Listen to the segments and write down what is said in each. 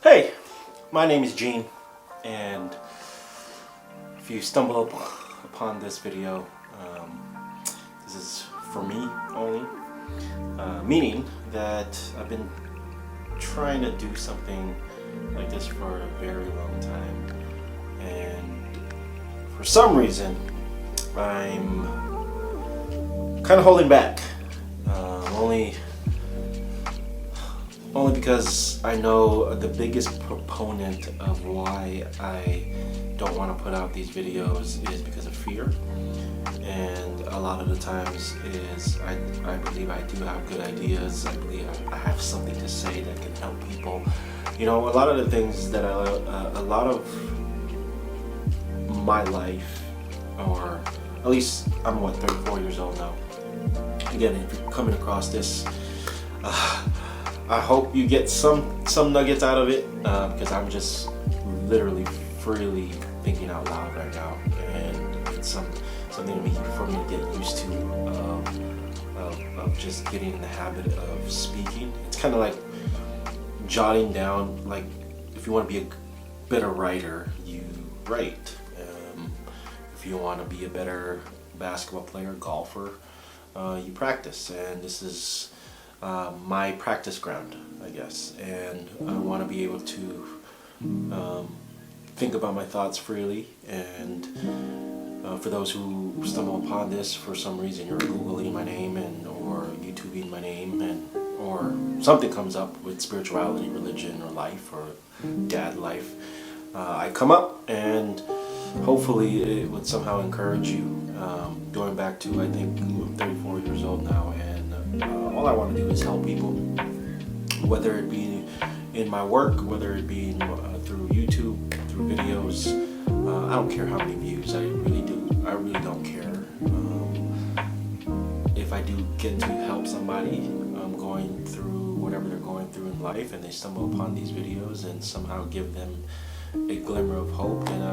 Hey, my name is Gene, and if you stumble upon this video, this is for me only, meaning that I've been trying to do something like this for a very long time, and for some reason I'm kind of holding back, only because I know the biggest proponent of why I don't want to put out these videos is because of fear. And a lot of the times is I believe I do have good ideas. I believe I have something to say that can help people. You know, a lot of the things that a lot of my life, or at least I'm 34 years old now. Again, if you're coming across this, I hope you get some nuggets out of it, because I'm just literally freely thinking out loud right now, and it's something for me to get used to, of just getting in the habit of speaking. It's kind of like jotting down, like if you want to be a better writer, you write. If you want to be a better basketball player, golfer, you practice, and this is my practice ground, I guess, and I want to be able to think about my thoughts freely. And for those who stumble upon this for some reason, you're Googling my name or YouTubing my name, or something comes up with spirituality, religion, or life, or dad life, I come up, and hopefully it would somehow encourage you. Going back to, I think I'm 34 years old now, and all I want to do is help people, whether it be in my work, whether it be through YouTube, through videos. I don't care how many views. I really don't care. If I do get to help somebody going through whatever they're going through in life, and they stumble upon these videos and somehow give them a glimmer of hope, then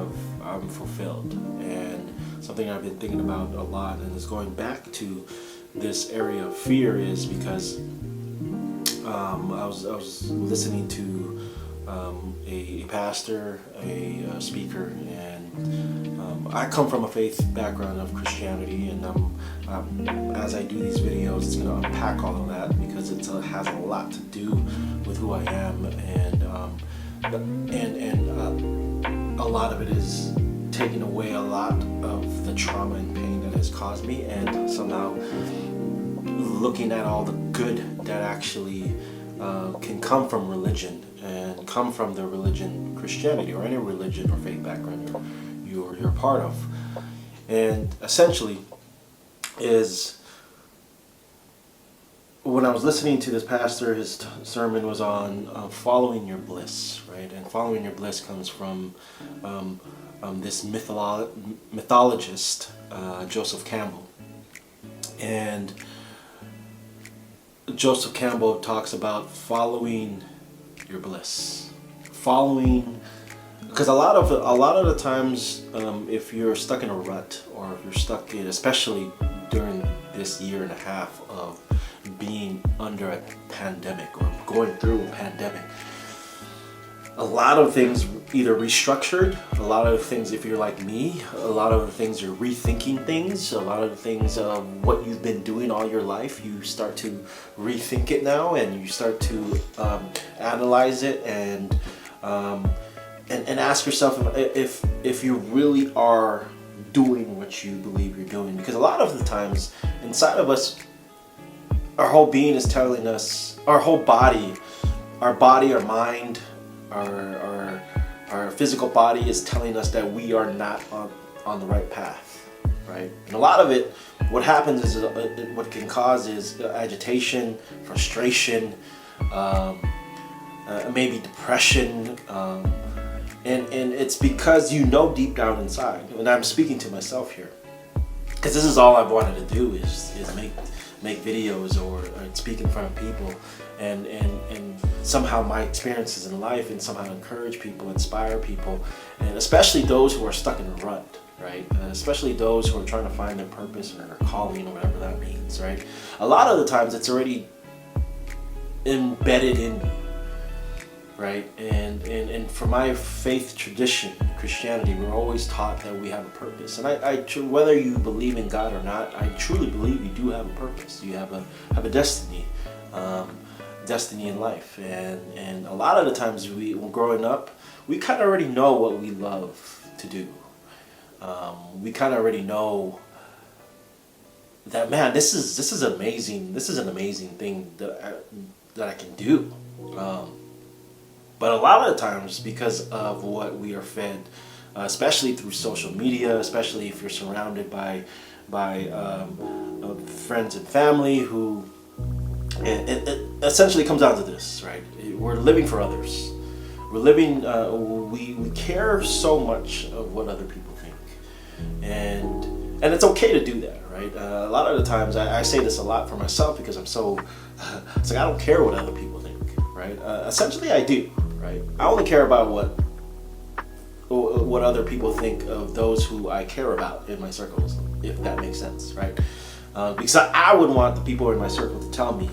I'm fulfilled. And something I've been thinking about a lot, and is going back to this area of fear, is because I was listening to a pastor, a speaker, and I come from a faith background of Christianity, and as I do these videos, it's going to unpack all of that, because it has a lot to do with who I am, and a lot of it is taking away a lot of the trauma and pain that has caused me, and somehow looking at all the good that actually can come from religion, and come from the religion Christianity, or any religion or faith background you're part of. And essentially is, when I was listening to this pastor, his sermon was on following your bliss, right? And following your bliss comes from this mythologist, Joseph Campbell. And Joseph Campbell talks about following your bliss, because a lot of the times, if you're stuck in a rut, or if you're stuck in, especially during this year and a half of being under a pandemic, or going through a pandemic, a lot of things either restructured, a lot of things, if you're like me, a lot of the things you're rethinking things, a lot of the things of what you've been doing all your life, you start to rethink it now, and you start to analyze it, and ask yourself if you really are doing what you believe you're doing. Because a lot of the times inside of us, our whole being is telling us, our whole body, our mind, our physical body is telling us that we are not on the right path, right? And a lot of it, what happens is, what can cause is agitation, frustration, maybe depression, and it's because you know deep down inside, and I'm speaking to myself here, because this is all I've wanted to do is make videos, or speak in front of people, and somehow my experiences in life, and somehow encourage people, inspire people, and especially those who are stuck in a rut, right? Especially those who are trying to find their purpose or their calling, or whatever that means, right? A lot of the times it's already embedded in you. right? And for my faith tradition, Christianity, we're always taught that we have a purpose. And whether you believe in God or not, I truly believe you do have a purpose. You have a destiny, destiny in life. And a lot of the times when growing up, we kind of already know what we love to do. We kind of already know that, man, this is amazing. This is an amazing thing that I can do. But a lot of the times, because of what we are fed, especially through social media, especially if you're surrounded by friends and family who, it essentially comes down to this, right? We're living for others. We're living, we care so much of what other people think. And it's okay to do that, right? A lot of the times, I say this a lot for myself because I'm so, it's like I don't care what other people think, right? Essentially I do, right? I only care about what other people think of those who I care about in my circles, if that makes sense, right? Because I would want the people in my circle to tell me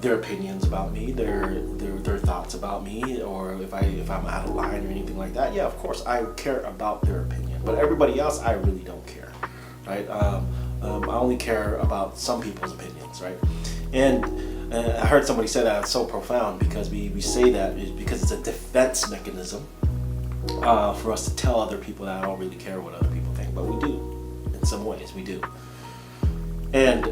their opinions about me, their thoughts about me, or if I'm out of line or anything like that. Yeah, of course I care about their opinion, but everybody else I really don't care, right? I only care about some people's opinions, right? And I heard somebody say that it's so profound because we say that because it's a defense mechanism for us to tell other people that I don't really care what other people think, but we do. In some ways, we do. And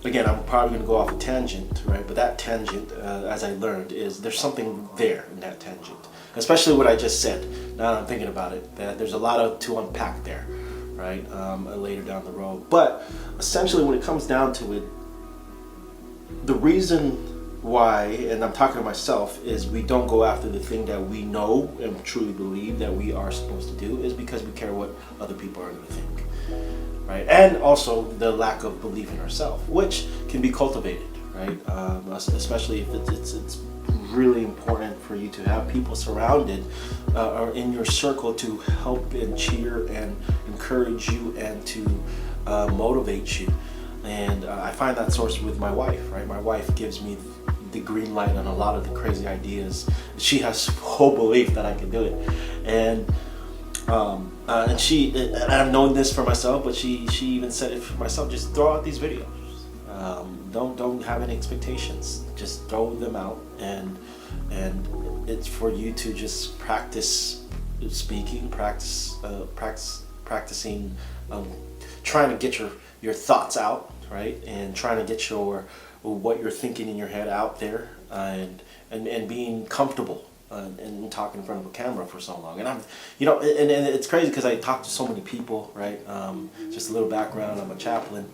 again, I'm probably going to go off a tangent, right? But that tangent, as I learned, is there's something there in that tangent. Especially what I just said. Now that I'm thinking about it, that there's a lot to unpack there, right? Later down the road. But essentially, when it comes down to it, the reason why, and I'm talking to myself, is we don't go after the thing that we know and truly believe that we are supposed to do is because we care what other people are going to think. Right, and also the lack of belief in ourselves, which can be cultivated, right? Especially if it's really important for you to have people surrounded or in your circle to help and cheer and encourage you and to motivate you. And I find that source with my wife, right? My wife gives me the green light on a lot of the crazy ideas. She has full belief that I can do it, and I've known this for myself, but she even said it for myself. Just throw out these videos. Don't have any expectations. Just throw them out, and it's for you to just practice speaking, practicing, trying to get your thoughts out, right, and trying to get what you're thinking in your head out there, and being comfortable. And talk in front of a camera for so long, and I'm, and it's crazy because I talk to so many people, right? Just a little background: I'm a chaplain,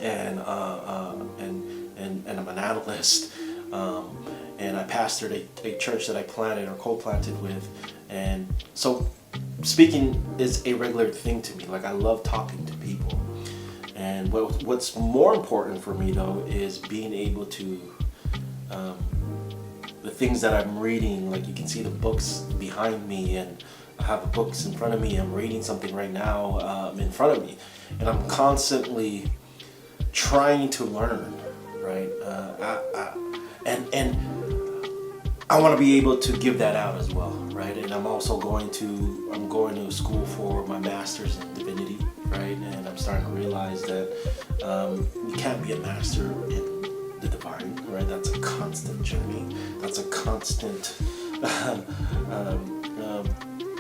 and I'm an analyst, and I pastored a church that I planted or co-planted with, and so speaking is a regular thing to me. Like I love talking to people, and what's more important for me though is being able to. The things that I'm reading, like you can see the books behind me, and I have books in front of me. I'm reading something right now in front of me, and I'm constantly trying to learn, right? And I want to be able to give that out as well, right? And I'm also going to school for my master's in divinity, right? And I'm starting to realize that you can't be a master in the divine, right? That's a constant journey. That's a constant.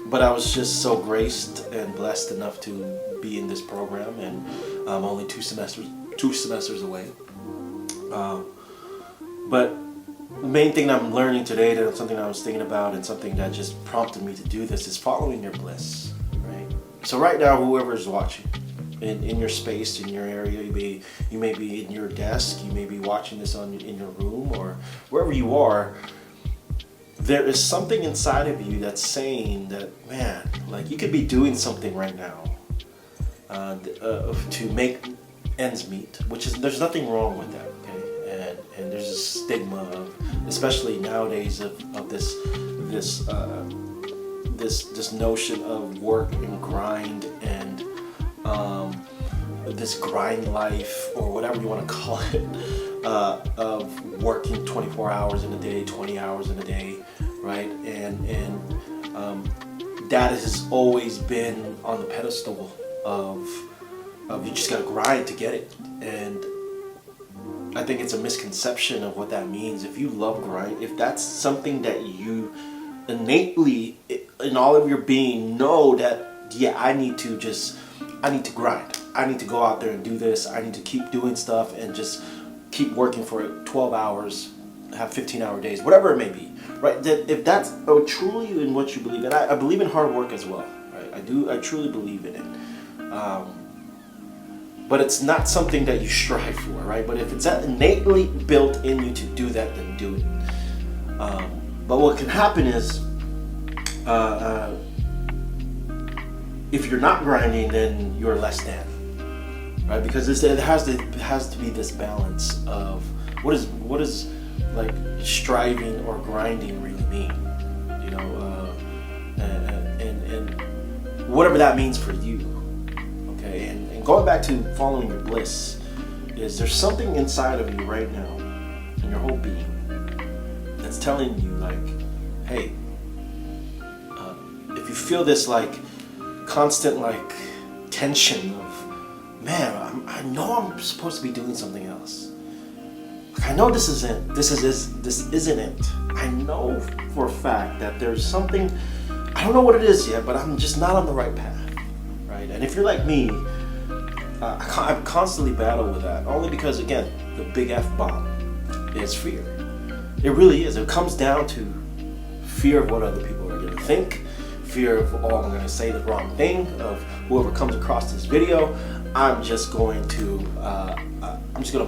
But I was just so graced and blessed enough to be in this program, and I'm only two semesters away. But the main thing I'm learning today, that something I was thinking about, and something that just prompted me to do this, is following your bliss, right? So right now, whoever is watching. In your space, in your area, you may be in your desk, you may be watching this in your room, or wherever you are. There is something inside of you that's saying that, man, like you could be doing something right now to make ends meet, there's nothing wrong with that, okay? And there's a stigma of, especially nowadays, of this notion of work and grind and this grind life, or whatever you want to call it, of working 24 hours in a day, 20 hours in a day, right? And that has always been on the pedestal of you just gotta grind to get it. And I think it's a misconception of what that means. If you love grind, if that's something that you innately in all of your being know that, yeah, I need to grind. I need to go out there and do this. I need to keep doing stuff and just keep working for it 12 hours, have 15-hour days, whatever it may be, right? That if that's truly in what you believe, and I believe in hard work as well, right? I truly believe in it. But it's not something that you strive for, right? But if it's innately built in you to do that, then do it. But what can happen is, if you're not grinding, then you're less than, right? Because it has to be this balance of what is like striving or grinding really mean, you know, and whatever that means for you, okay? And going back to following your bliss, is there's something inside of you right now, in your whole being, that's telling you like, hey, if you feel this like constant like tension of, man, I know I'm supposed to be doing something else. Like, I know this isn't it. I know for a fact that there's something, I don't know what it is yet, but I'm just not on the right path, right? And if you're like me, I constantly battle with that, only because, again, the big F-bomb is fear. It really is. It comes down to fear of what other people are going to think, fear of, oh, I'm going to say the wrong thing, of whoever comes across this video, I'm just going to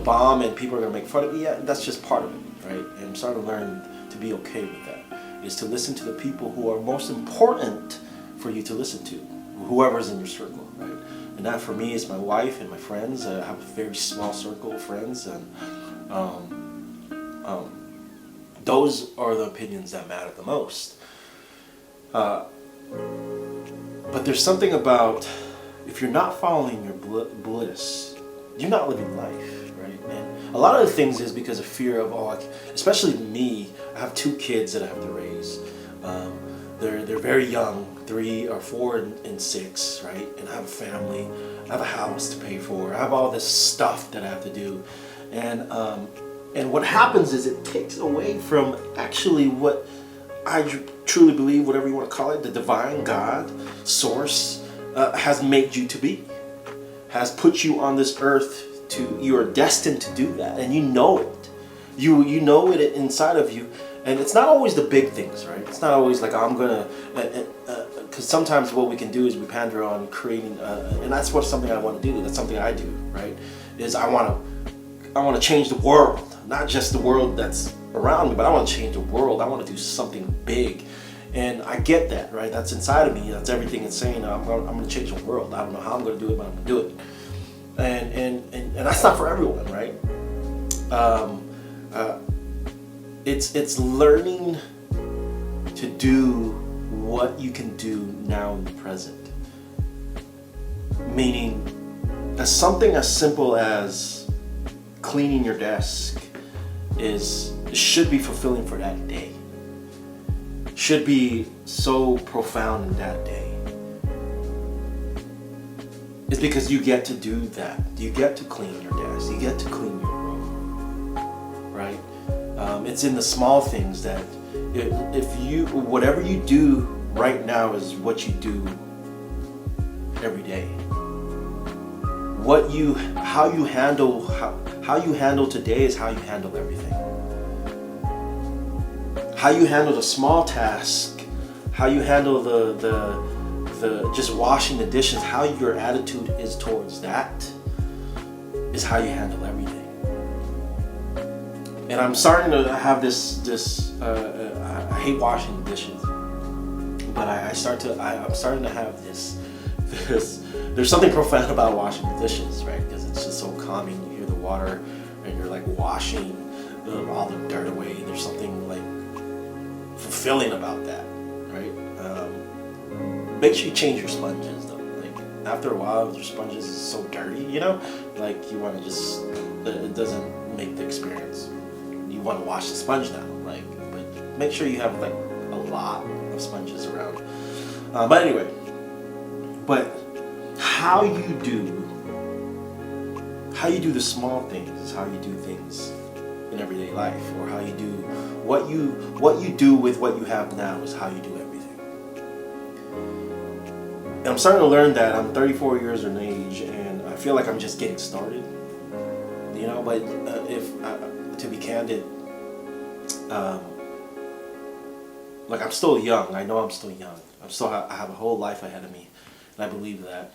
bomb and people are going to make fun of me. Yeah, that's just part of it, right? And I'm starting to learn to be okay with that, is to listen to the people who are most important for you to listen to, whoever's in your circle, right? And that for me is my wife and my friends. I have a very small circle of friends, and those are the opinions that matter the most. But there's something about, if you're not following your bliss, you're not living life, right? And a lot of the things is because of fear of, especially me, I have 2 kids that I have to raise. They're very young, 3 or 4 and 6, right? And I have a family, I have a house to pay for, I have all this stuff that I have to do. And what happens is it takes away from actually what I truly believe, whatever you want to call it, the divine God, source, has made you to be, has put you on this earth you are destined to do that, and you know it. You know it inside of you, and it's not always the big things, right? It's not always like, I'm gonna, because sometimes what we can do is we pander on creating, and that's something I want to do. That's something I do, right? Is I want to change the world, not just the world that's around me, but I want to change the world. I want to do something big. And I get that, right? That's inside of me. That's everything it's saying. I'm going to change the world. I don't know how I'm going to do it, but I'm going to do it. And that's not for everyone, right? It's learning to do what you can do now in the present. Meaning, something as simple as cleaning your desk should be fulfilling for that day. Should be so profound in that day. It's because you get to do that. You get to clean your desk. You get to clean your room, right? It's in the small things that whatever you do right now is what you do every day. How you handle today is how you handle everything. How you handle the small task, how you handle the just washing the dishes, how your attitude is towards that is how you handle everything. And I'm starting to have this I hate washing the dishes, but I'm starting to have this there's something profound about washing the dishes, right? Because it's just so calming. You hear the water and you're like washing all the dirt away. There's something like fulfilling about that, right? Make sure you change your sponges though. Like after a while, your sponges is so dirty, like you want to just, it doesn't make the experience. You want to wash the sponge down. Like, but make sure you have like a lot of sponges around. But anyway, but how you do the small things is how you do things in everyday life, or how you do what you do with what you have now is how you do everything. And I'm starting to learn that. I'm 34 years of age, and I feel like I'm just getting started. You know, but if to be candid, like I'm still young. I know I'm still young. I have a whole life ahead of me, and I believe that.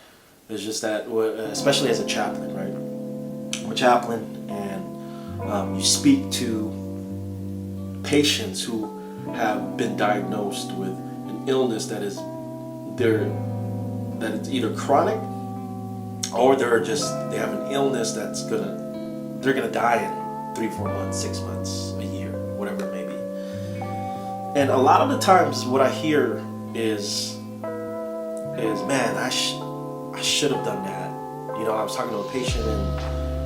It's just that, especially as a chaplain, right? I'm a chaplain, and you speak to patients who have been diagnosed with an illness that is either chronic, or they have an illness they're gonna die in 3, 4 months, 6 months, a year, whatever it may be. And a lot of the times, what I hear is man, I should have done that. You know, I was talking to a patient, and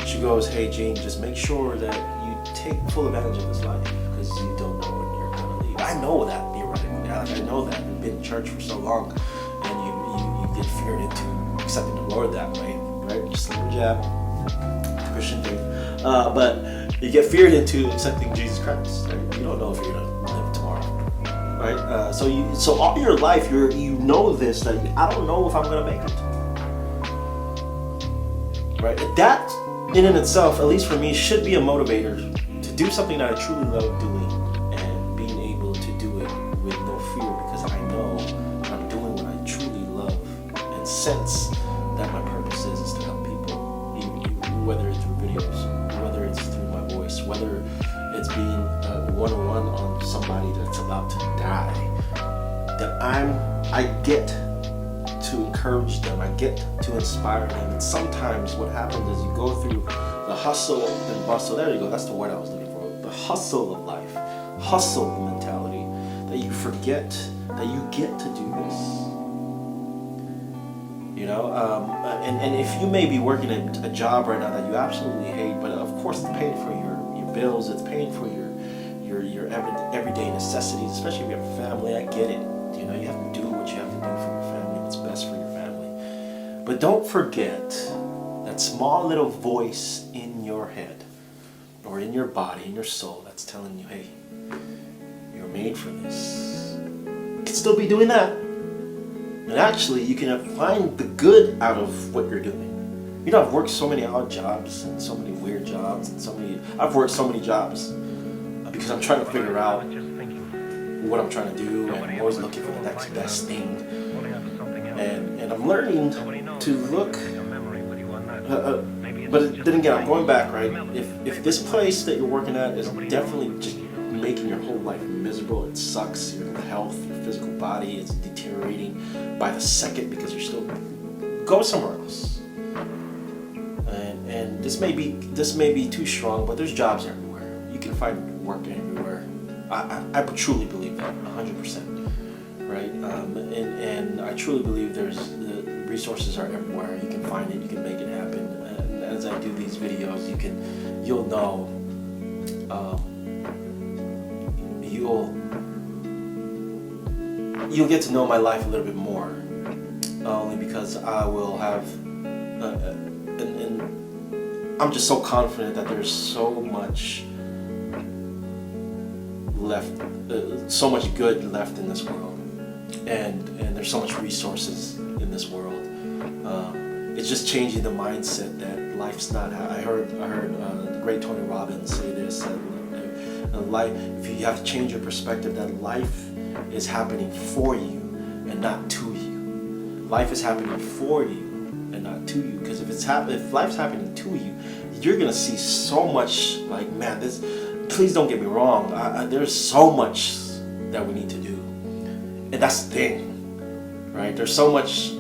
she goes, "Hey, Gene, just make sure that you take full advantage of this life, because you don't know when you're gonna leave." I know that theoretically. Like, I know that. You've been in church for so long, and you get feared into accepting the Lord that way, right? Just like a jab, Christian thing. But you get feared into accepting Jesus Christ. Right? You don't know if you're gonna live tomorrow, right? So all your life, you know this, that I don't know if I'm gonna make it. Right? That in and itself, at least for me, should be a motivator to do something that I truly love doing, and being able to do it with no fear, because I know I'm doing what I truly love, and sense that my purpose is to help people, whether it's through videos, whether it's through my voice, whether it's being one-on-one on somebody that's about to die, that I get to encourage them, I get to inspire them. And sometimes what happens is you go through the hustle and bustle, there you go, that's the word I was looking for, the hustle of life, hustle mentality, that you forget that you get to do this. You know, and if you may be working a job right now that you absolutely hate, but of course it's paying for your bills, it's paying for your everyday necessities, especially if you have a family. I get it. You know, you have to do what you have to do for your family, what's best for your family. But don't forget that small little voice in your head, or in your body, in your soul, that's telling you, hey, you're made for this. You can still be doing that. And actually, you can find the good out of what you're doing. You know, I've worked so many odd jobs, and so many weird jobs, and I've worked so many jobs because I'm trying to figure out what I'm trying to do, and I'm always looking for the next best thing. And I'm learning to look, but then again, I'm going back, right? If this place that you're working at is definitely just making your whole life miserable, it sucks, your health, your physical body is deteriorating by the second because you're still, go somewhere else. And this may be too strong, but there's jobs everywhere. You can find work everywhere. I truly believe that, 100%, right? And I truly believe the resources are everywhere. You can find it, you can make it happen. And as I do these videos, you'll know, you'll get to know my life a little bit more, only because I will have, and I'm just so confident that there's so much left, so much good left in this world, and there's so much resources in this world. It's just changing the mindset that life's not. I heard the great Tony Robbins say this: that life, if you have to change your perspective, that life is happening for you and not to you. Life is happening for you and not to you, because if life's happening to you, you're gonna see so much. Like, man, this. Please don't get me wrong. There's so much that we need to do, and that's the thing, right? There's so much.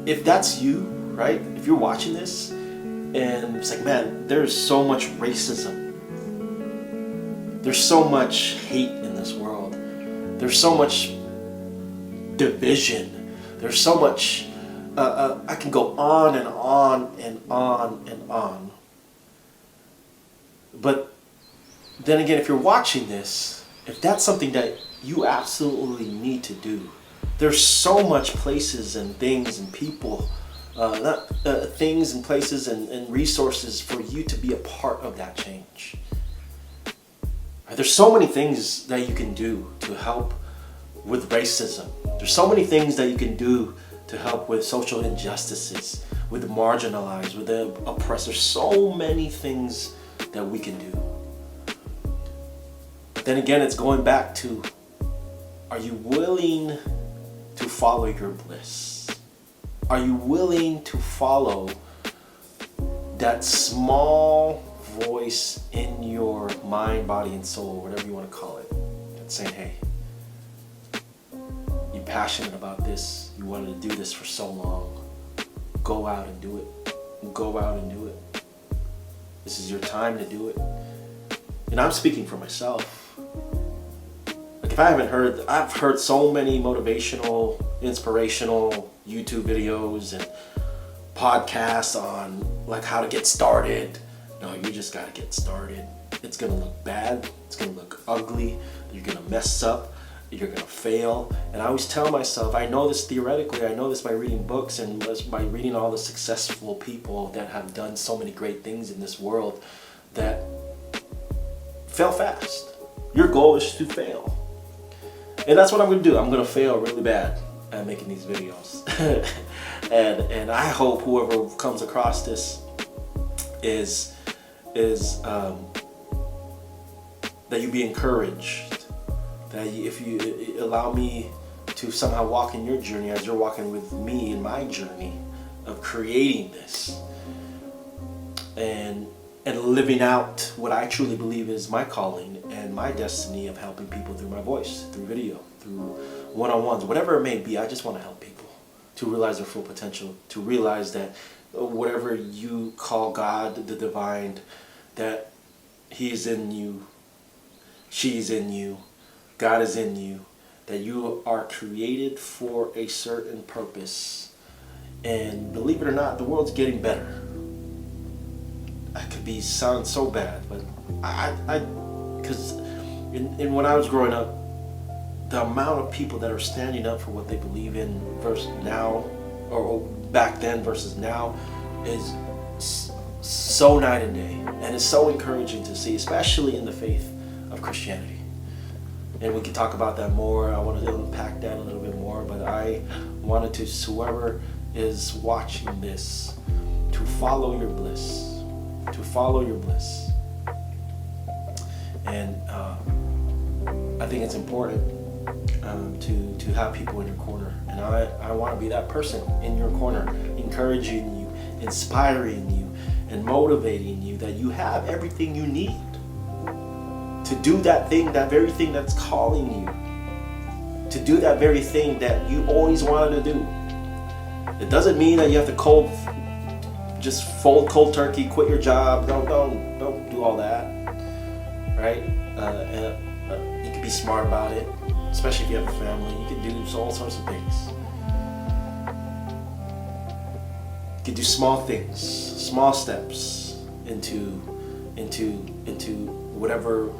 If that's you, right? If you're watching this, and it's like, man, there's so much racism. There's so much hate in this world. There's so much division. There's so much. I can go on and on and on and on. But then again, if you're watching this, if that's something that you absolutely need to do, there's so much places and things and people, things and places and resources for you to be a part of that change. There's so many things that you can do to help with racism. There's so many things that you can do to help with social injustices, with the marginalized, with the oppressed. There's so many things that we can do. But then again, it's going back to, are you willing to follow your bliss? Are you willing to follow that small voice in your mind, body, and soul, whatever you want to call it, that's saying, hey, you're passionate about this, you wanted to do this for so long, go out and do it. Go out and do it. This is your time to do it. And I'm speaking for myself. Like, if I haven't heard, I've heard so many motivational, inspirational YouTube videos and podcasts on like how to get started. No, you just gotta get started. It's gonna look bad, it's gonna look ugly, you're gonna mess up, you're gonna fail. And I always tell myself, I know this theoretically, I know this by reading books and by reading all the successful people that have done so many great things in this world, that fail fast. Your goal is to fail. And that's what I'm gonna do. I'm gonna fail really bad at making these videos. and I hope whoever comes across this is that you be encouraged, that if you allow me to somehow walk in your journey as you're walking with me in my journey of creating this and living out what I truly believe is my calling and my destiny of helping people through my voice, through video, through one-on-ones, whatever it may be. I just want to help people to realize their full potential, to realize that whatever you call God, the divine, that He's in you, she's in you, God is in you, that you are created for a certain purpose. And believe it or not, the world's getting better. That could sound so bad, but because when I was growing up, the amount of people that are standing up for what they believe in versus now, or back then versus now, is so night and day, and it's so encouraging to see, especially in the faith of Christianity. And we can talk about that more. I want to unpack that a little bit more, but I wanted to, whoever is watching this, to follow your bliss, to follow your bliss. And I think it's important to have people in your corner, and I want to be that person in your corner, encouraging you, inspiring you, and motivating you, that you have everything you need to do that thing, that very thing that's calling you, to do that very thing that you always wanted to do. It doesn't mean that you have to just fold cold turkey, quit your job. Don't do all that, right? You can be smart about it, especially if you have a family. You can do all sorts of things. You can do small things, small steps into whatever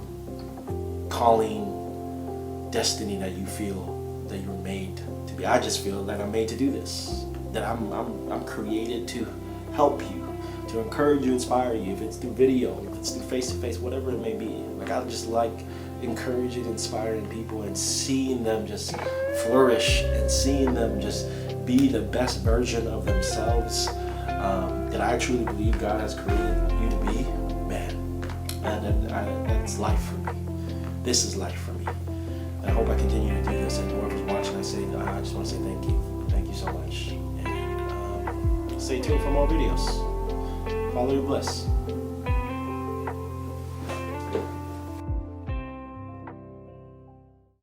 calling, destiny that you feel that you're made to be. I just feel that I'm made to do this. That I'm created to help you, to encourage you, inspire you. If it's through video, if it's through face-to-face, whatever it may be. Like, I just like encouraging, inspiring people, and seeing them just flourish, and seeing them just be the best version of themselves that I truly believe God has created you to be. Man, that's life for me. This is life for me. And I hope I continue to do this. And to whoever's watching, I just want to say thank you. Thank you so much. And stay tuned for more videos. Follow your bliss.